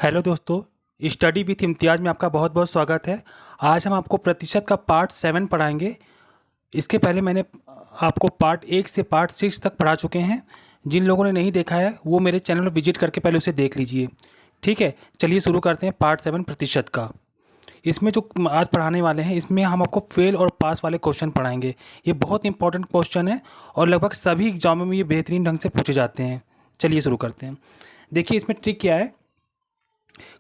Hello दोस्तों, study with इम्तियाज़ में आपका बहुत बहुत स्वागत है। आज हम आपको प्रतिशत का पार्ट 7 पढ़ाएंगे। इसके पहले मैंने आपको पार्ट 1 से पार्ट 6 तक पढ़ा चुके हैं। जिन लोगों ने नहीं देखा है वो मेरे चैनल पर विजिट करके पहले उसे देख लीजिए। ठीक है, चलिए शुरू करते हैं पार्ट 7 प्रतिशत का। इसमें जो आज पढ़ाने वाले हैं इसमें हम आपको फेल और पास वाले क्वेश्चन पढ़ाएंगे। ये बहुत इंपॉर्टेंट क्वेश्चन है और लगभग सभी एग्जामों में ये बेहतरीन ढंग से पूछे जाते हैं। चलिए शुरू करते हैं। देखिए इसमें ट्रिक क्या है।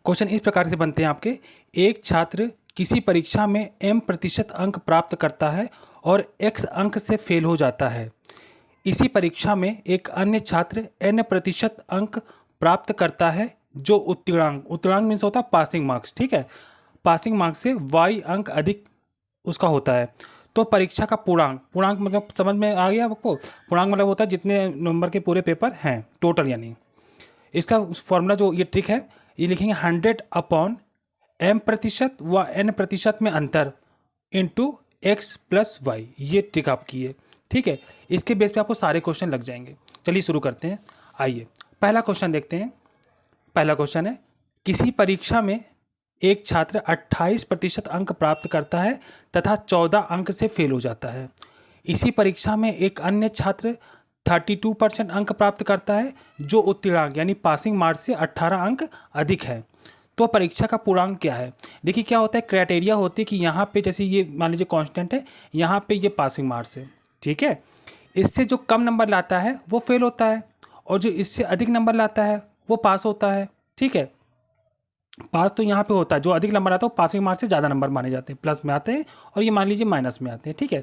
क्वेश्चन इस प्रकार से बनते हैं आपके। एक छात्र किसी परीक्षा में m% अंक प्राप्त करता है और x अंक से फेल हो जाता है। इसी परीक्षा में एक अन्य छात्र n% अंक प्राप्त करता है जो उत्तीर्णांक मीन्स होता है पासिंग मार्क्स। ठीक है, पासिंग मार्क्स से y अंक अधिक उसका होता है। तो परीक्षा का पूर्णांक मतलब समझ में आ गया आपको। पूर्णांक मतलब होता है जितने नंबर के पूरे पेपर हैं टोटल, यानी इसका फॉर्मूला जो ये ट्रिक है ये लिखेंगे 100/m% व n% में अंतर इंटू x+y। ये ट्रिक आपकी है। ठीक है, इसके बेस पे आपको सारे क्वेश्चन लग जाएंगे। चलिए शुरू करते हैं। आइए पहला क्वेश्चन देखते हैं। पहला क्वेश्चन है, किसी परीक्षा में एक छात्र 28% अंक प्राप्त करता है तथा 14 अंक से फेल हो जाता है। इसी परीक्षा में एक अन्य छात्र 32% अंक प्राप्त करता है जो उत्तीर्णांक यानी पासिंग मार्क्स से 18 अंक अधिक है। तो परीक्षा का पूर्णांक क्या है। देखिए क्या होता है, क्राइटेरिया होती है कि यहाँ पे जैसे ये मान लीजिए कांस्टेंट है, यहाँ पे ये पासिंग मार्क्स है। ठीक है, इससे जो कम नंबर लाता है वो फेल होता है और जो इससे अधिक नंबर लाता है वो पास होता है। ठीक है, पास तो यहाँ पे होता है, जो अधिक नंबर आता है वो पासिंग मार्क्स से ज़्यादा नंबर माने जाते हैं, प्लस में आते हैं, और ये मान लीजिए माइनस में आते हैं। ठीक है,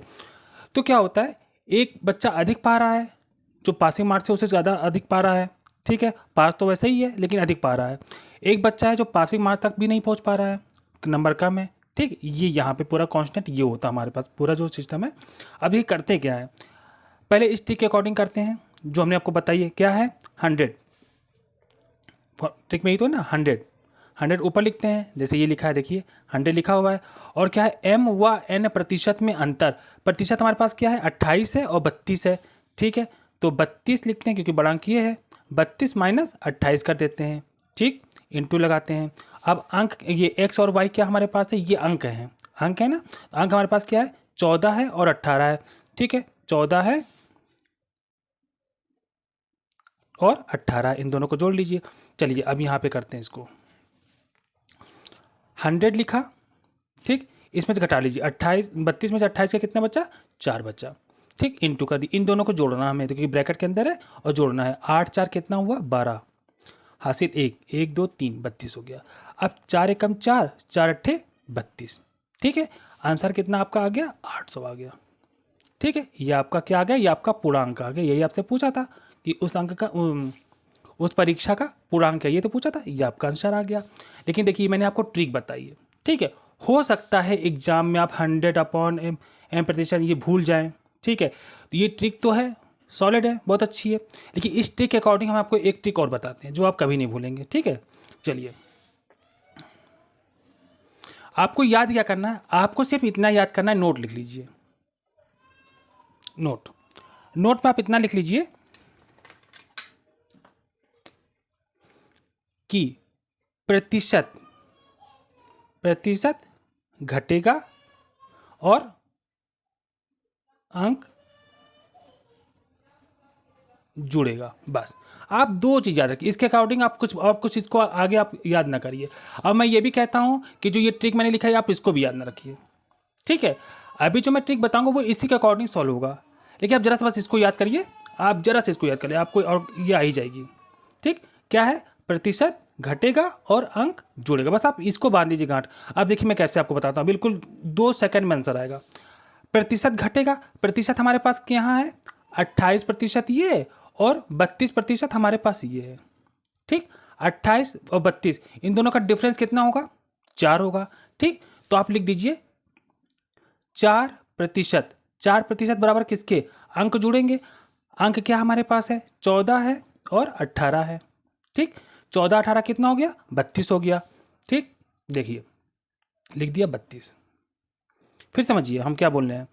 तो क्या होता है, एक बच्चा अधिक पा रहा है, जो पासिंग मार्क्स है उससे ज़्यादा अधिक पा रहा है। ठीक है, पास तो वैसे ही है लेकिन अधिक पा रहा है। एक बच्चा है जो पासिंग मार्क्स तक भी नहीं पहुंच पा रहा है, नंबर कम है। ठीक, ये यहाँ पे पूरा कांस्टेंट ये होता है हमारे पास पूरा जो सिस्टम है। अब ये करते क्या है, पहले इस ट्रिक के अकॉर्डिंग करते हैं जो हमने आपको बताई है। क्या है, 100। ट्रिक में ही तो है ना, 100 ऊपर लिखते हैं, जैसे ये लिखा है, देखिए 100 लिखा हुआ है। और क्या है, m व n% में अंतर। प्रतिशत हमारे पास क्या है, 28 है और 32 है। ठीक है, तो 32 लिखते हैं क्योंकि बड़ा अंक ये है। 32 माइनस 28 कर देते हैं। ठीक, इंटू लगाते हैं। अब अंक ये x और y क्या हमारे पास है, ये अंक है ना। अंक हमारे पास क्या है, 14 है और 18 है। ठीक है, 14 है और 18, इन दोनों को जोड़ लीजिए। चलिए अब यहाँ पे करते हैं इसको। 100 लिखा, ठीक, इसमें से घटा लीजिए 28, 32 में से 28 का कितना बचा, 4 बचा। ठीक, इंटू कर दी, इन दोनों को जोड़ना हमें, क्योंकि ब्रैकेट के अंदर है और जोड़ना है। 8 4 कितना हुआ, 12, हासिल 1 1 2 3 32 हो गया। अब 4 एकम 4, 4 अट्ठे 32। ठीक है, आंसर कितना आपका आ गया, 800 आ गया। ठीक है, ये आपका क्या आ गया, ये आपका पूर्णांक आ गया। यही आपसे पूछा था कि उस अंक का उस परीक्षा का पूर्णांक है, ये तो पूछा था, ये आपका आंसर आ गया। लेकिन देखिए मैंने आपको ट्रिक बताई है। ठीक है, हो सकता है एग्जाम में आप 100/m% ये भूल जाएं। ठीक है, तो ये ट्रिक तो है, सॉलिड है, बहुत अच्छी है। लेकिन इस ट्रिक के अकॉर्डिंग हम आपको एक ट्रिक और बताते हैं जो आप कभी नहीं भूलेंगे। ठीक है, चलिए आपको याद क्या करना है, आपको सिर्फ इतना याद करना है, नोट लिख लीजिए। नोट में आप इतना लिख लीजिए कि प्रतिशत घटेगा और अंक जुड़ेगा। बस आप दो चीज़ याद रखिए। इसके अकॉर्डिंग आप कुछ इसको आगे आप याद ना करिए। अब मैं ये भी कहता हूँ कि जो ये ट्रिक मैंने लिखा है आप इसको भी याद ना रखिए। ठीक है, अभी जो मैं ट्रिक बताऊंगा वो इसी के अकॉर्डिंग सॉल्व होगा, लेकिन आप जरा सा बस इसको याद करिए। आप जरा से इसको याद करिए, आपको और ये आ ही जाएगी। ठीक, क्या है, प्रतिशत घटेगा और अंक जुड़ेगा। बस आप इसको बांध दीजिए गांठ। अब देखिए मैं कैसे आपको बताता हूँ, बिल्कुल 2 सेकंड में आंसर आएगा। प्रतिशत घटेगा, प्रतिशत हमारे पास यहाँ है 28% ये, और 32% हमारे पास ये है। ठीक, 28 और 32 इन दोनों का डिफरेंस कितना होगा, 4 होगा। ठीक, तो आप लिख दीजिए 4%। 4% बराबर किसके, अंक जुड़ेंगे। अंक क्या हमारे पास है, 14 है और 18 है। ठीक, 14 18 कितना हो गया, 32 हो गया। ठीक, देखिए लिख दिया 32। फिर समझिए हम क्या बोल रहे हैं,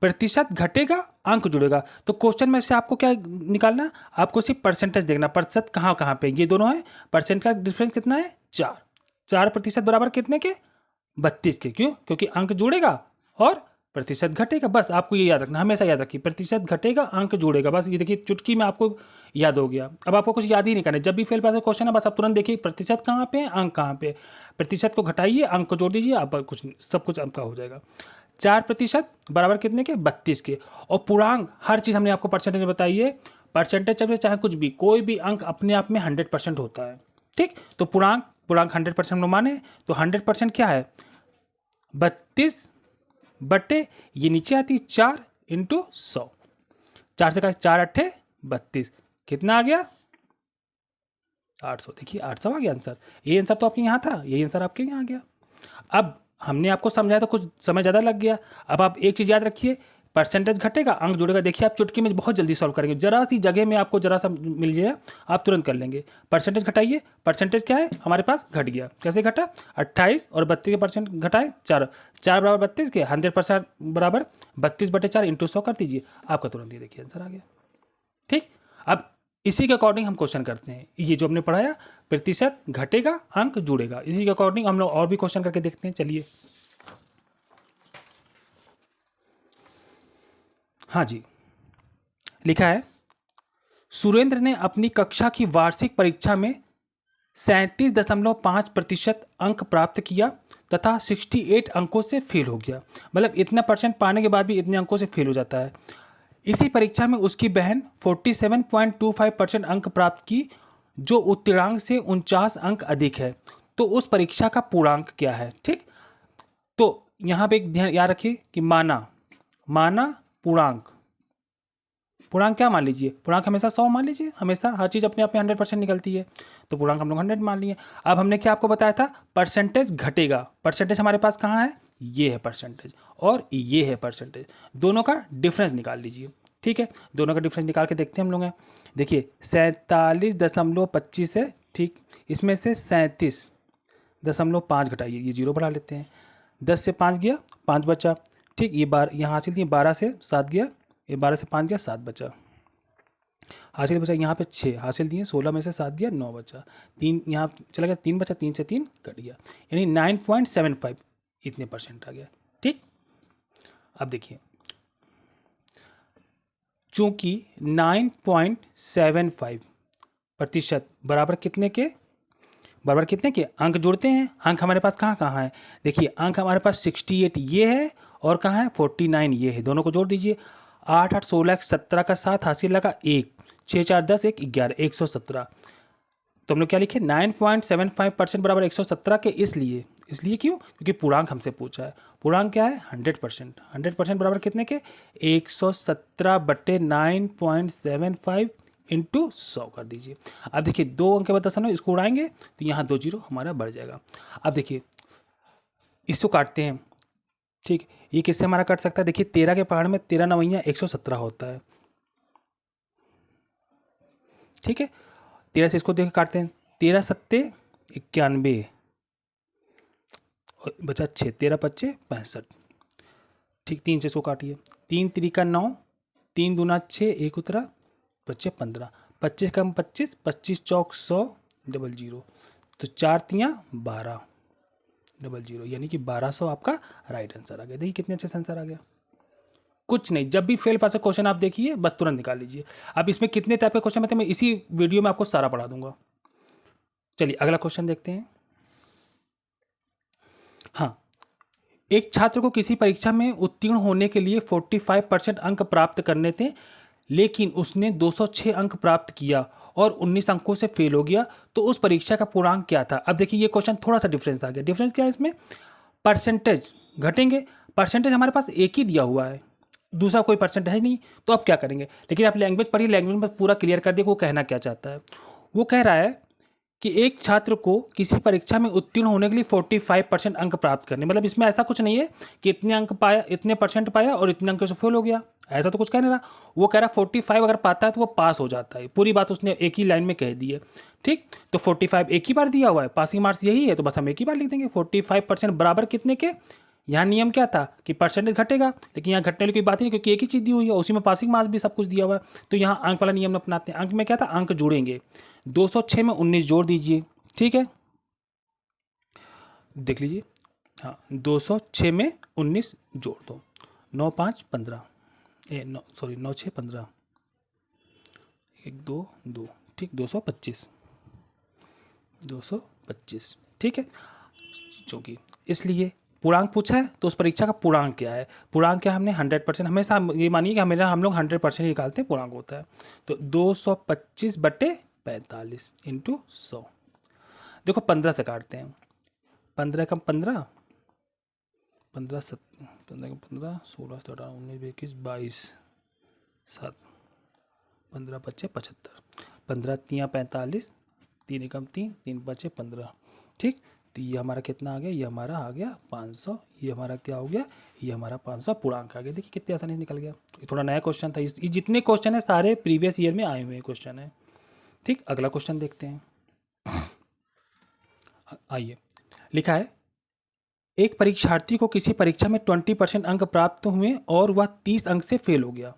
प्रतिशत घटेगा अंक जुड़ेगा। तो क्वेश्चन में से आपको क्या निकालना, आपको सिर्फ परसेंटेज देखना, प्रतिशत कहाँ कहाँ पे, ये दोनों है, परसेंट का डिफरेंस कितना है 4% बराबर कितने के 32 के। क्यों? क्योंकि अंक जुड़ेगा और प्रतिशत घटेगा। बस आपको ये याद रखना, हमेशा याद रखिए, प्रतिशत घटेगा अंक जुड़ेगा, बस ये देखिए चुटकी में आपको याद हो गया। अब आपको कुछ याद ही नहीं करना, जब भी फेल पास क्वेश्चन है बस आप तुरंत देखिए प्रतिशत कहाँ पे है, अंक कहाँ पे, प्रतिशत को घटाइए, अंक को जोड़ दीजिए, आप कुछ सब कुछ अंक का हो जाएगा। 4% बराबर कितने के 32 के। और पूर्णांक हर चीज़ हमने आपको परसेंटेज में बताई है, परसेंटेज चाहे कुछ भी, कोई भी अंक अपने आप में 100% होता है। ठीक, तो पूर्णांक 100% माने तो 100% क्या है 32 बटे ये नीचे आती 4 × 100, 4 से का 4 अट्ठे 32, कितना आ गया 800। देखिए 800 आ गया आंसर। ये आंसर तो आपके यहाँ था, यही आंसर आपके यहाँ आ गया। अब हमने आपको समझाया तो कुछ समय ज़्यादा लग गया। अब आप एक चीज़ याद रखिए, परसेंटेज घटेगा अंक जुड़ेगा। देखिए आप चुटकी में बहुत जल्दी सॉल्व करेंगे, जरा सी जगह में आपको जरा सा मिल जाए आप तुरंत कर लेंगे। परसेंटेज घटाइए, परसेंटेज क्या है हमारे पास घट गया, कैसे घटा 28 और 32 के परसेंट घटाए 4 बराबर 32 के, 100% बराबर 32 बटे 4 × 100 कर दीजिए, आपका तुरंत ये देखिए आंसर आ गया। ठीक, अब इसी के अकॉर्डिंग हम क्वेश्चन करते हैं। ये जो हमने पढ़ाया प्रतिशत घटेगा अंक जुड़ेगा, इसी के अकॉर्डिंग हम लोग और भी क्वेश्चन करके देखते हैं। चलिए, हाँ जी, लिखा है सुरेंद्र ने अपनी कक्षा की वार्षिक परीक्षा में 37.5% अंक प्राप्त किया तथा 68 अंकों से फेल हो गया। मतलब इतना परसेंट पाने के बाद भी इतने अंकों से फेल हो जाता है। इसी परीक्षा में उसकी बहन 47.25% अंक प्राप्त की, जो उत्तीर्णांक से 49 अंक अधिक है। तो उस परीक्षा का पूर्णांक क्या है। ठीक, तो यहाँ पे एक ध्यान याद रखिए कि माना पूर्णांक क्या मान लीजिए, पूर्णांक हमेशा 100 मान लीजिए, हमेशा हर चीज़ अपने आप में 100% निकलती है, तो पूर्णांक हम लोग 100 मान लिए। अब हमने क्या आपको बताया था, परसेंटेज घटेगा, परसेंटेज हमारे पास कहाँ है, ये है परसेंटेज और ये है परसेंटेज, दोनों का डिफरेंस निकाल लीजिए। ठीक है, दोनों का डिफरेंस निकाल के देखते हैं हम लोग हैं। देखिए 47.25 है, ठीक, इसमें से 37.5 घटाइए, ये 0 बढ़ा लेते हैं, 10 से 5 गया 5 बचा। ठीक, ये यहाँ हासिल थी 12 से 7 गया, ये 12 से 5 गया 7 बचा, हासिल बचा यहाँ पे 6 हासिल दिए, 16 में से 7 दिया 9 बचा, 3 यहाँ चला गया 3 बचा, 3 से 3 कट गया, यानी 9.75 इतने परसेंट आ गया। ठीक, अब देखिए चूंकि 9.75% बराबर कितने के अंक जुड़ते हैं। अंक हमारे पास कहाँ कहाँ है, देखिए अंक हमारे पास 68 ये है और कहाँ है 49 ये है, दोनों को जोड़ दीजिए। 8 8 16 17 का 7 हासिल लगा 1, 6 4 10 1 11 117। तो हम लोग क्या लिखे 9.75% बराबर 117 के, इसलिए क्यों, क्योंकि पूर्णांक हमसे पूछा है। पूर्णांक क्या है 100%, 100% बराबर कितने के 117 बटे 9.75 × 100 कर दीजिए। अब देखिए 2 अंक के बाद 10 इसको उड़ाएंगे तो यहाँ 2 जीरो हमारा बढ़ जाएगा। अब देखिए इसको काटते हैं। ठीक, ये किससे हमारा कट सकता है, देखिए 13 के पहाड़ में 13 9 117 होता है। ठीक है, 13 से इसको देख काटते हैं, 13 7 91 बचा 6, 13 5 65। ठीक, 3 से इसको काटिए, 3 3 9, 3 दूना 6, 1 उतरा 5 15, 25 कम 25, 25 चौक 100 00, तो 4 3 12 00, यानी कि 1200 आपका राइट आंसर आ गया। देखिए कितने अच्छे से आंसर आ गया। कुछ नहीं, जब भी फेल पास क्वेश्चन आप देखिए बस तुरंत निकाल लीजिए। अब इसमें कितने टाइप के क्वेश्चन आते हैं मैं इसी वीडियो में आपको सारा पढ़ा दूंगा। चलिए अगला क्वेश्चन देखते हैं। हाँ, एक छात्र को किसी परीक्षा में उत्तीर्ण होने के लिए 45% अंक प्राप्त करने थे, लेकिन उसने 206 अंक प्राप्त किया और 19 अंकों से फेल हो गया, तो उस परीक्षा का पूर्णांक क्या था। अब देखिए ये क्वेश्चन थोड़ा सा डिफरेंस आ गया। डिफरेंस क्या है इसमें, परसेंटेज घटेंगे, परसेंटेज हमारे पास एक ही दिया हुआ है, दूसरा कोई परसेंट है नहीं, तो अब क्या करेंगे। लेकिन आप लैंग्वेज पढ़िए, लैंग्वेज में पूरा क्लियर कर दिए वो कहना क्या चाहता है। वो कह रहा है कि एक छात्र को किसी परीक्षा में उत्तीर्ण होने के लिए 45% अंक प्राप्त करने, मतलब इसमें ऐसा कुछ नहीं है कि इतने अंक पाया, इतने परसेंट पाया और इतने अंकों से फेल हो गया, ऐसा तो कुछ कह नहीं रहा। वो कह रहा 45 अगर पाता है तो वो पास हो जाता है, पूरी बात उसने एक ही लाइन में कह दी है। ठीक, तो 45 एक ही बार दिया हुआ है, पासिंग मार्क्स यही है, तो बस हम एक ही बार लिख देंगे 45% बराबर कितने के यहाँ नियम क्या था कि परसेंटेज घटेगा, लेकिन यहाँ घटने वाली कोई बात ही नहीं, क्योंकि एक ही चीज़ दी हुई है, उसी में पासिंग मार्क्स भी सब कुछ दिया हुआ है। तो यहाँ अंक वाला नियम अपनाते हैं। अंक में क्या था, अंक जुड़ेंगे। 206 में 19 जोड़ दीजिए, ठीक है, देख लीजिए। हाँ, 206 में 19 जोड़ दो, 9 5 15, 9 6 15, 1 2 2, ठीक, 225, 225, ठीक है। चूँकि इसलिए पूर्णांक पूछा है तो उस परीक्षा का पूर्णांक क्या है, पूर्णांक क्या, हमने 100%, हमेशा ये मानिए कि हमेशा हम लोग 100% निकालते हैं, पूर्णांक होता है। तो 225/45 इंटू 100। देखो 15 से काटते हैं, 15 कम 15, 15 कम 15, 16 17 19 21 22 7, 15 बचे 75, 15 3 45, 3 कम 3, 3 बचे 15, ठीक। तो ये हमारा कितना आ गया, ये हमारा आ गया 500, ये हमारा क्या हो गया, ये हमारा 500 पूर्णांक आ गया। देखिए कितनी आसानी से निकल गया। ये थोड़ा नया क्वेश्चन था, ये जितने क्वेश्चन है सारे प्रीवियस ईयर में आए हुए क्वेश्चन है, ठीक। अगला क्वेश्चन देखते हैं, आइए। लिखा है, एक परीक्षार्थी को किसी परीक्षा में 20% अंक प्राप्त हुए और वह 30 अंक से फेल हो गया,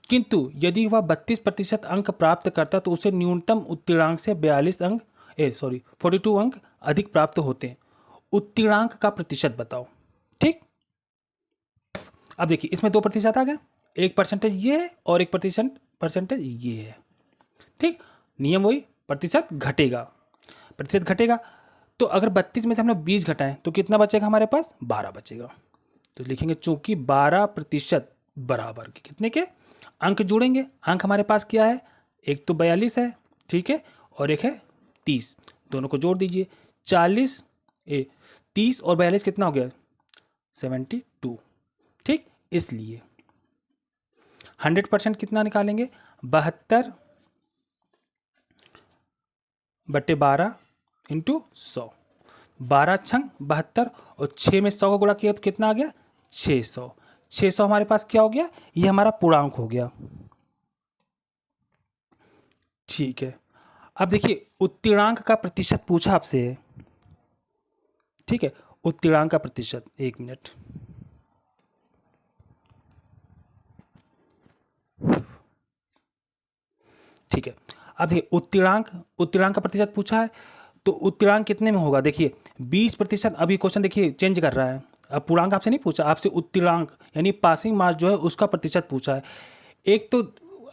किंतु यदि वह 32% अंक प्राप्त करता तो उसे न्यूनतम उत्तीर्णांक से 42 अंक अधिक प्राप्त होते हैं। उत्तीर्णांक का प्रतिशत बताओ, ठीक। अब देखिए इसमें 2% आ गया, 1% ये है और 1% ये है, ठीक। नियम वही, प्रतिशत घटेगा, प्रतिशत घटेगा। तो अगर 32 में से हम लोग 20 घटाएं तो कितना बचेगा हमारे पास, 12 बचेगा। तो लिखेंगे चूंकि 12% बराबर के कितने के अंक जुड़ेंगे। अंक हमारे पास क्या है, एक तो 42 है, ठीक है, और एक है 30, दोनों को जोड़ दीजिए। 30 और 42 कितना हो गया, 72, ठीक। इसलिए 100% कितना निकालेंगे, 72/12 इंटू 100, 12 छंग 72, और 6 में 100 को गुणा किया तो कितना आ गया, 600। 600 हमारे पास क्या हो गया, ये हमारा पूर्णांक हो गया, ठीक है। अब देखिए उत्तीर्णांक का प्रतिशत पूछा आपसे, ठीक है, उत्तीर्णांक का प्रतिशत, 1 मिनट, ठीक है। अब देखिए उत्तीर्णांक का प्रतिशत पूछा है, तो उत्तीर्णांक कितने में होगा, देखिए 20%। अभी क्वेश्चन देखिए चेंज कर रहा है, अब पूर्णांक आपसे नहीं पूछा, आपसे उत्तीर्णांक यानी पासिंग मार्क्स जो है उसका प्रतिशत पूछा है। एक तो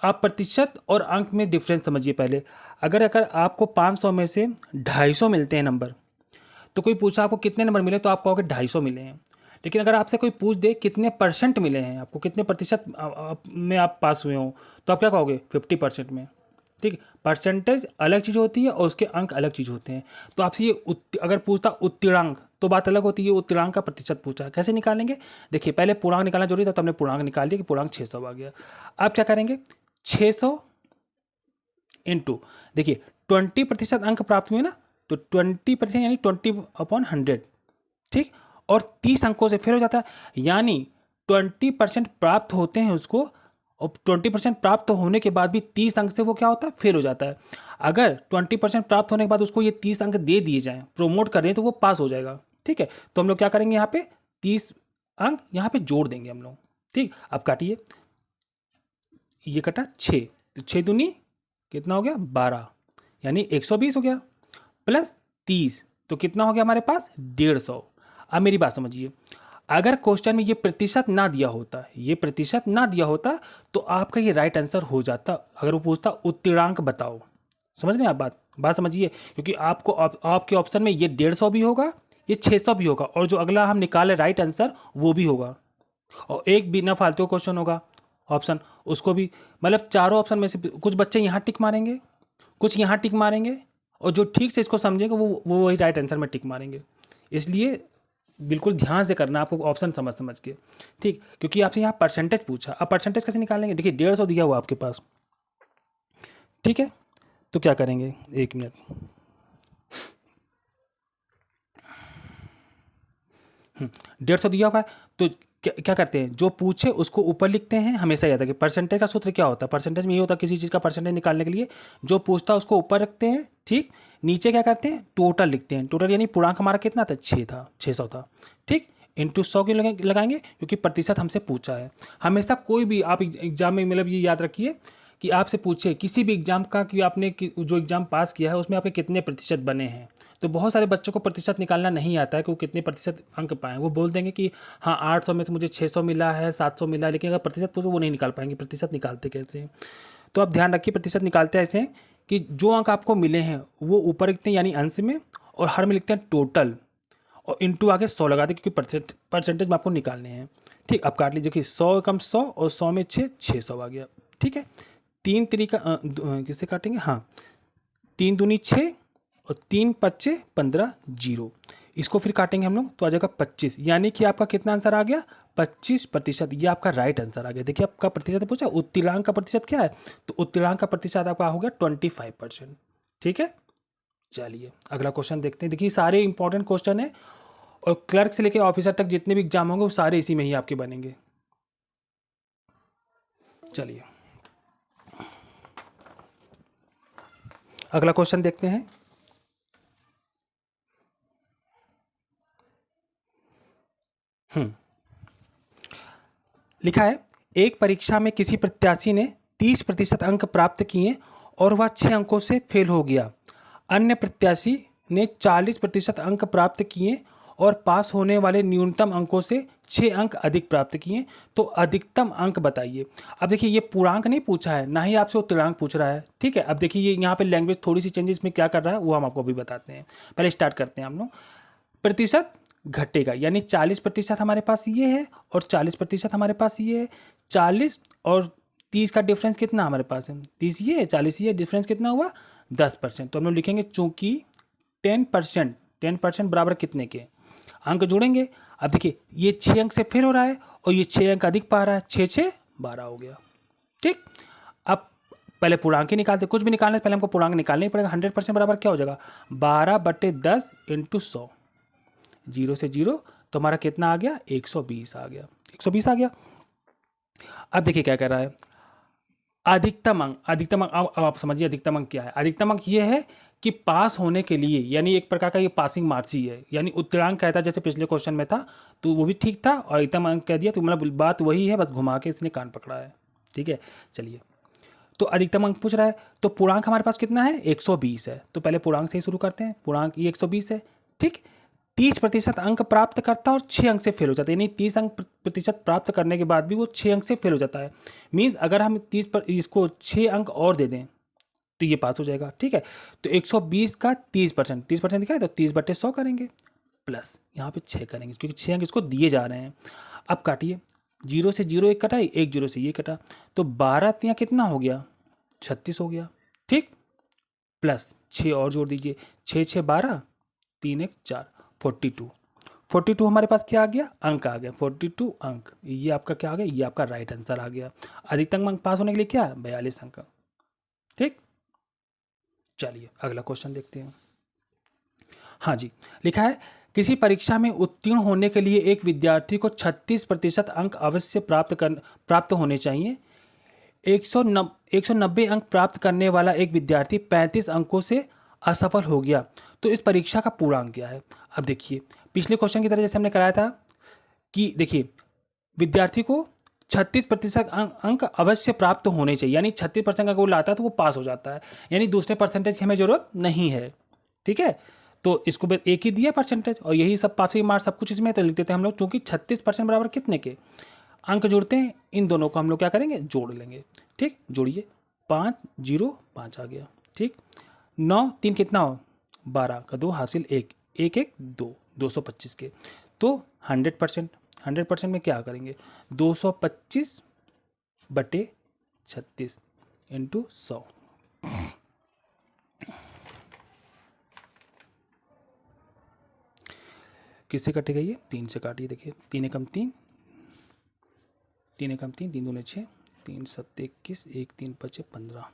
आप प्रतिशत और अंक में डिफरेंस समझिए पहले। अगर आपको 500 में से 250 मिलते हैं नंबर, तो कोई पूछा आपको कितने नंबर मिले, तो आप कहोगे 250 मिले हैं। लेकिन अगर आपसे कोई पूछ दे कितने % मिले हैं आपको, कितने प्रतिशत में आप पास हुए हो, तो आप क्या कहोगे, 50% में, ठीक। परसेंटेज अलग चीज़ होती है और उसके अंक अलग चीज़ होते हैं। तो आपसे ये अगर पूछता उत्तीर्णांक तो बात अलग होती है, उत्तीर्णांक का प्रतिशत पूछा है, कैसे निकालेंगे। देखिए पहले पूर्णांक निकालना जरूरी था, तो हमने पूर्णांक निकाल लिया कि पूर्णांक 600 आ गया। अब क्या करेंगे, 600 इंटू, देखिए 20% अंक प्राप्त हुए ना, तो 20% यानी 20/100, ठीक। और 30 अंकों से फेल हो जाता है, यानी 20% प्राप्त होते हैं उसको, और 20% प्राप्त होने के बाद भी 30 अंक से वो क्या होता है, फेल हो जाता है। अगर 20% प्राप्त होने के बाद उसको ये 30 अंक दे दिए जाएं, प्रमोट कर दें, तो वो पास हो जाएगा, ठीक है। तो हम लोग क्या करेंगे, यहाँ पे 30 अंक यहाँ पे जोड़ देंगे हम लोग, ठीक। अब काटिए, ये कटा 6, तो 6 दूनी कितना हो गया, 12, यानी 120 हो गया, प्लस 30 तो कितना हो गया हमारे पास, 150। अब मेरी बात समझिए, अगर क्वेश्चन में ये प्रतिशत ना दिया होता, ये प्रतिशत ना दिया होता, तो आपका ये राइट आंसर हो जाता। अगर वो पूछता उत्तीर्णांक बताओ, समझ रहे हैं आप बात समझिए, क्योंकि आपको आपके ऑप्शन में ये 150 भी होगा, ये 600 भी होगा, और जो अगला हम निकाले राइट आंसर वो भी होगा, और एक बिना फालतू क्वेश्चन होगा ऑप्शन, उसको भी, मतलब चारों ऑप्शन में से कुछ बच्चे यहाँ टिक मारेंगे, कुछ यहाँ टिक मारेंगे, और जो ठीक से इसको समझेंगे वो वही राइट आंसर में टिक मारेंगे। इसलिए बिल्कुल ध्यान से करना आपको ऑप्शन समझ के, ठीक। क्योंकि आपसे यहाँ परसेंटेज पूछा, अब परसेंटेज कैसे निकालेंगे, देखिए 150 दिया हुआ आपके पास, ठीक है। तो क्या करेंगे, 1 मिनट, डेढ़ सौ दिया हुआ है, तो क्या करते हैं, जो पूछे उसको ऊपर लिखते हैं। हमेशा याद रखिए परसेंटेज का सूत्र क्या होता है, परसेंटेज में ये होता है किसी चीज़ का परसेंटेज निकालने के लिए जो पूछता है उसको ऊपर रखते हैं, ठीक। नीचे क्या करते हैं, टोटल लिखते हैं, टोटल यानी पूर्णांक हमारा कितना था, 6 था, 600 था, ठीक। इंटू 100 क्यों लगाएंगे? क्योंकि प्रतिशत हमसे पूछा है। हमेशा कोई भी आप एग्जाम में, मतलब ये याद रखिए कि आपसे पूछे किसी भी एग्जाम का कि आपने जो एग्जाम पास किया है उसमें आपके कितने प्रतिशत बने हैं, तो बहुत सारे बच्चों को प्रतिशत निकालना नहीं आता है कि वो कितने प्रतिशत अंक पाएँ। वो बोल देंगे कि हाँ 800 में से मुझे 600 मिला है, 700 मिला है, लेकिन अगर प्रतिशत पूछो वो नहीं निकाल पाएंगे। प्रतिशत निकालते कैसे हैं? तो आप ध्यान रखिए, प्रतिशत निकालते ऐसे हैं कि जो अंक आपको मिले हैं वो ऊपर लिखते हैं यानी अंश में, और हर में लिखते हैं टोटल, और इंटू आगे 100 लगा दें क्योंकि परसेंटेज में आपको निकालने हैं। ठीक, अब काट लीजिए कि 100 कम 100 और 100 में 600 आ गया। ठीक है, तीन तरीका किससे काटेंगे? हाँ, 3 दूनी 6 और 3 पच्चे 15, जीरो। इसको फिर काटेंगे हम लोग तो आ जाएगा 25, यानी कि आपका कितना आंसर आ गया? 25%। ये आपका राइट आंसर आ गया। देखिए आपका प्रतिशत पूछा, उत्तीर्णांक का प्रतिशत क्या है? तो उत्तीर्णांक का प्रतिशत आपका हो गया 25%। ठीक है, चलिए अगला क्वेश्चन देखते हैं। देखिए सारे इंपॉर्टेंट क्वेश्चन है, और क्लर्क से लेकर ऑफिसर तक जितने भी एग्जाम होंगे वो सारे इसी में ही आपके बनेंगे। चलिए अगला क्वेश्चन देखते हैं। लिखा है, एक परीक्षा में किसी प्रत्याशी ने 30% अंक प्राप्त किए और वह 6 अंकों से फेल हो गया। अन्य प्रत्याशी ने 40% अंक प्राप्त किए और पास होने वाले न्यूनतम अंकों से 6 अंक अधिक प्राप्त किए, तो अधिकतम अंक बताइए। अब देखिए ये पूर्णांक नहीं पूछा है, ना ही आपसे उत्तरांक पूछ रहा है। ठीक है, अब देखिए ये यहाँ पे लैंग्वेज थोड़ी सी चेंजेस में क्या कर रहा है वो हम आपको अभी बताते हैं। पहले स्टार्ट करते हैं हम लोग। प्रतिशत घटेगा, यानी 40% हमारे पास ये है और 40% हमारे पास ये है। 40 और 30 का डिफरेंस कितना हमारे पास है? 30 ये है, 40 ये, डिफरेंस कितना हुआ? 10%। तो हम लोग लिखेंगे चूंकि 10% बराबर कितने के अंक जोड़ेंगे। अब देखिए ये 6 अंक से फिर हो रहा है और ये 6 अंक अधिक पा रहा है, 6 6 12 हो गया। ठीक, अब पहले पूर्णांक ही निकालते, कुछ भी निकालने से पहले हमको पूर्णांक निकालना ही पड़ेगा। 100% बराबर क्या हो जाएगा? 12/10 इंटू 100, जीरो से जीरो, तो हमारा कितना आ गया? 120 आ गया। 120 आ गया। अब देखिए क्या कर रहा है, अधिकतम अंक। अधिकतम अंक अब आप समझिए अधिकतम अंक क्या है। अधिकतम अंक ये है कि पास होने के लिए, यानी एक प्रकार का ये पासिंग मार्क्स ही है, यानी उत्तीर्णांक कहता है जैसे पिछले क्वेश्चन में था, तो वो भी ठीक था, और अधिकतम अंक कह दिया, तो मतलब बात वही है, बस घुमा के इसने कान पकड़ा है। ठीक है, चलिए तो अधिकतम अंक पूछ रहा है, तो पूर्णांक हमारे पास कितना है? 120 है। तो पहले पूर्णांक से ही शुरू करते हैं। पूर्णांक ये 120 है। ठीक, 30% अंक प्राप्त करता है और 6 अंक से फेल हो जाता है, यानी 30 अंक प्रतिशत प्राप्त करने के बाद भी वो 6 अंक से फेल हो जाता है। मीन्स अगर हम 30 पर इसको 6 अंक और दे दें तो ये पास हो जाएगा। ठीक है, तो 120 का 30%, 30% क्या है? तो 30/100 करेंगे, प्लस यहाँ पे 6 करेंगे क्योंकि 6 अंक इसको दिए जा रहे हैं। अब काटिए, जीरो से जीरो एक कटा, एक जीरो से ये कटा, तो 12 तिया कितना हो गया? 36 हो गया। ठीक, प्लस 6 और जोड़ दीजिए, 6 6 12, 3 1 4, 42। 42 हमारे पास क्या आ गया? अंक आ गया। 42 अंक, ये आपका क्या आ गया? ये आपका राइट आंसर आ गया। अधिकतम अंक पास होने के लिए क्या है? 42 अंक। ठीक, चलिए अगला क्वेश्चन देखते हैं। हाँ जी, लिखा है, किसी परीक्षा में उत्तीर्ण होने के लिए एक विद्यार्थी को 36% अंक अवश्य प्राप्त होने चाहिए। 190 अंक प्राप्त करने वाला एक विद्यार्थी 35 अंकों से असफल हो गया, तो इस परीक्षा का पूर्णांक क्या है? अब देखिए पिछले क्वेश्चन की तरह जैसे हमने कराया था कि देखिए विद्यार्थी को 36% अंक अवश्य प्राप्त होने चाहिए, यानी 36% अगर वो लाता है तो वो पास हो जाता है, यानी दूसरे परसेंटेज की हमें जरूरत नहीं है। ठीक है, तो इसको बस एक ही दिया परसेंटेज और यही सब पासिंग मार्क्स सब कुछ इसमें, तो लिख देते हैं हम लोग चूंकि 36% बराबर कितने के अंक जोड़ते हैं, इन दोनों को हम लोग क्या करेंगे? जोड़ लेंगे। ठीक, जोड़िए, 5 0 5 आ गया। ठीक, 9 3 कितना हो? 12 का 2 हासिल 1 1 1 2, 225 के, तो 100%। 100% में क्या करेंगे? 225/36 इंटू 100। किससे कटेगा? ये 3 से काटिए। देखिए 3 एकम 3, 3 एकम 3, 3 दूने 6, 3 7 21, 1 3 5 15,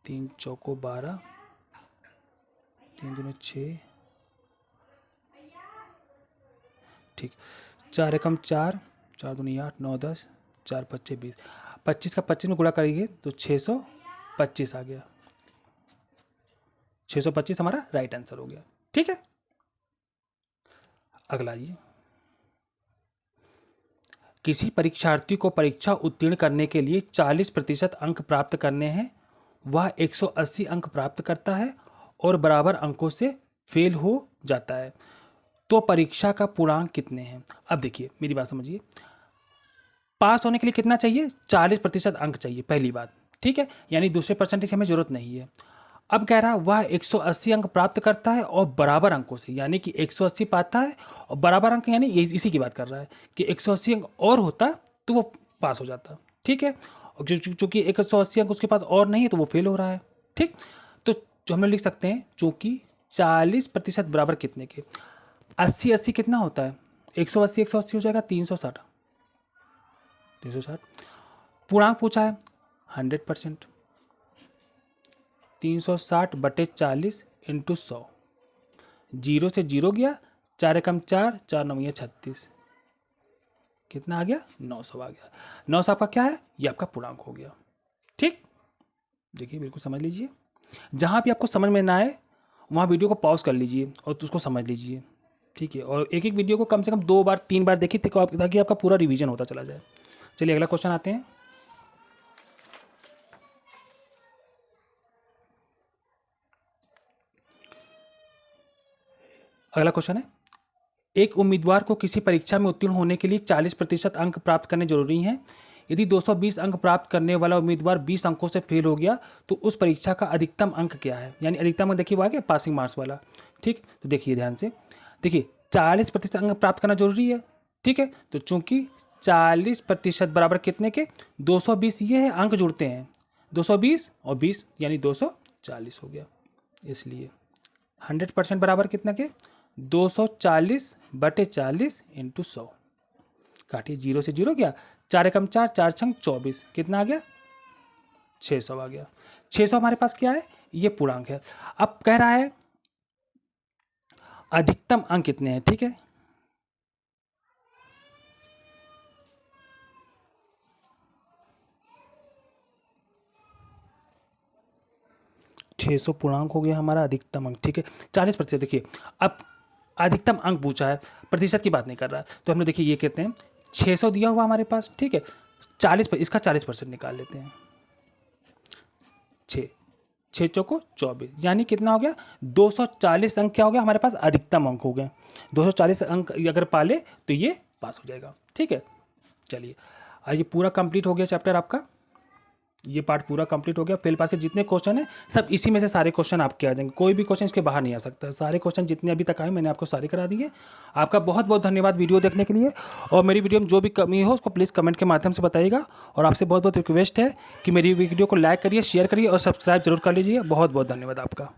3 चौको 12, 3 दूने 6, ठीक, 4 एकम 4, 4 दूनी 8 9 10, 4 5 20, 25 का 25 में गुणा करेंगे तो 625 आ गया। 625 हमारा राइट आंसर हो गया। ठीक है, अगला ये किसी परीक्षार्थी को परीक्षा उत्तीर्ण करने के लिए 40% अंक प्राप्त करने हैं, वह 180 अंक प्राप्त करता है और बराबर अंकों से फेल हो जाता है, तो परीक्षा का पूर्णांक कितने हैं। अब देखिए मेरी बात समझिए, पास होने के लिए कितना चाहिए, 40% अंक चाहिए पहली बात, ठीक है, यानी दूसरे परसेंटेज हमें जरूरत नहीं है। अब कह रहा वह 180 अंक प्राप्त करता है और बराबर अंकों से, यानी कि 180 पाता है और बराबर अंक, यानी इसी की बात कर रहा है कि 180 अंक और होता तो वो पास हो जाता, ठीक है। और चूंकि 180 अंक उसके पास और नहीं है तो वो फेल हो रहा है, ठीक। तो जो हम लोग लिख सकते हैं, चूंकि 40% बराबर कितने के, 80 कितना होता है, 180 हो जाएगा 360। पूर्णांक पूछा है 100%, 360/40 इंटू 100, 0 से 0 गया, 4 एकम 4, 4 9 36, कितना आ गया, 900 आ गया। 900 आपका क्या है, ये आपका पूर्णांक हो गया, ठीक। देखिए बिल्कुल समझ लीजिए, जहाँ भी आपको समझ में ना आए वहाँ वीडियो को पॉज कर लीजिए और उसको समझ लीजिए, ठीक है। और एक एक वीडियो को कम से कम 2 बार 3 बार देखिए ताकि आपका पूरा रिवीजन होता चला जाए। चलिए अगला क्वेश्चन आते हैं। अगला क्वेश्चन है, एक उम्मीदवार को किसी परीक्षा में उत्तीर्ण होने के लिए 40% अंक प्राप्त करने जरूरी हैं। यदि 220 अंक प्राप्त करने वाला उम्मीदवार 20 अंकों से फेल हो गया तो उस परीक्षा का अधिकतम अंक क्या है, यानी अधिकतम अंक देखिए वो आ गया पासिंग मार्क्स वाला, ठीक। तो देखिए ध्यान से, देखिए 40% अंक प्राप्त करना जरूरी है, ठीक है। तो चूंकि 40% बराबर कितने के, 220, ये है अंक जुड़ते हैं, 220 और 20 यानी 240 हो गया। इसलिए 100% बराबर कितना के, 240/40 इंटू 100, काटिए, 0 से 0 गया, 4 एकम 4, 4 छंग 24, कितना आ गया, 600 आ गया। 600 हमारे पास क्या है, ये पूर्णांक है। अब कह रहा है अधिकतम अंक कितने हैं, ठीक है। छः सौ पूर्णांक हो गया हमारा अधिकतम अंक, ठीक है। 40%, देखिए अब अधिकतम अंक पूछा है, प्रतिशत की बात नहीं कर रहा है, तो हमने देखिए ये कहते हैं 600 दिया हुआ हमारे पास, ठीक है, 40 इसका 40% निकाल लेते हैं, 6 चौको 24, यानी कितना हो गया, 240 अंक क्या हो गया हमारे पास, अधिकतम अंक हो गए। 240 अंक अगर पाले तो ये पास हो जाएगा, ठीक है। चलिए ये पूरा कंप्लीट हो गया चैप्टर आपका, ये पार्ट पूरा कंप्लीट हो गया। फेल पास के जितने क्वेश्चन हैं सब इसी में से सारे क्वेश्चन आपके आ जाएंगे, कोई भी क्वेश्चन इसके बाहर नहीं आ सकता। सारे क्वेश्चन जितने अभी तक आए मैंने आपको सारे करा दिए। आपका बहुत बहुत धन्यवाद वीडियो देखने के लिए, और मेरी वीडियो में जो भी कमी हो उसको प्लीज़ कमेंट के माध्यम से बताइएगा। और आपसे बहुत बहुत रिक्वेस्ट है कि मेरी वीडियो को लाइक करिए, शेयर करिए और सब्सक्राइब जरूर कर लीजिए। बहुत बहुत धन्यवाद आपका।